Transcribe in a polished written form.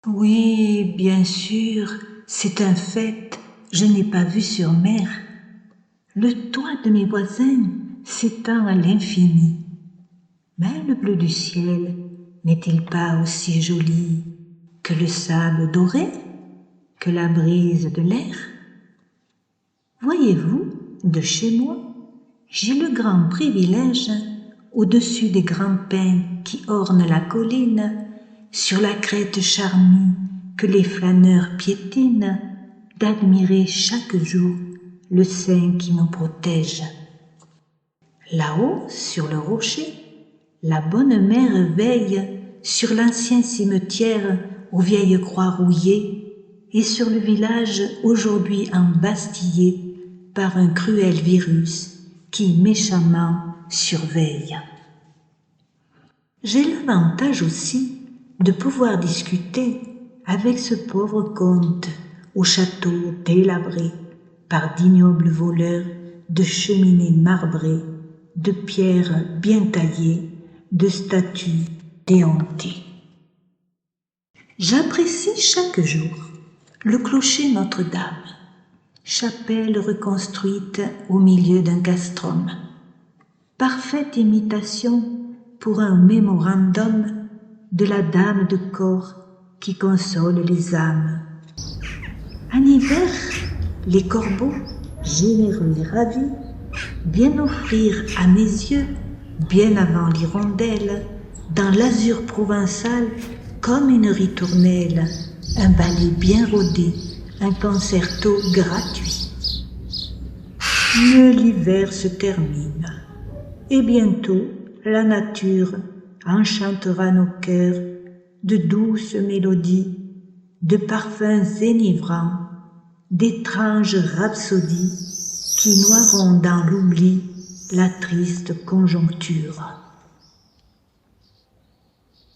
Oui, bien sûr, c'est un fait, je n'ai pas vu sur mer. Le toit de mes voisins s'étend à l'infini. Mais le bleu du ciel n'est-il pas aussi joli que le sable doré, que la brise de l'air? Voyez-vous, de chez moi, j'ai le grand privilège, au-dessus des grands pins qui ornent la colline, sur la crête charmée que les flâneurs piétinent, d'admirer chaque jour le sein qui nous protège. Là-haut, sur le rocher, la bonne mère veille sur l'ancien cimetière aux vieilles croix rouillées et sur le village aujourd'hui embastillé par un cruel virus qui méchamment surveille. J'ai l'avantage aussi de pouvoir discuter avec ce pauvre comte au château délabré par d'ignobles voleurs de cheminées marbrées, de pierres bien taillées, de statues déhantées. J'apprécie chaque jour le clocher Notre-Dame, chapelle reconstruite au milieu d'un castrum, parfaite imitation pour un mémorandum de la dame de corps qui console les âmes. En hiver, les corbeaux, généreux et ravis, viennent offrir à mes yeux, bien avant l'hirondelle, dans l'azur provençal, comme une ritournelle, un ballet bien rodé, un concerto gratuit. Mais l'hiver se termine, et bientôt la nature enchantera nos cœurs de douces mélodies, de parfums enivrants, d'étranges rhapsodies qui noieront dans l'oubli la triste conjoncture.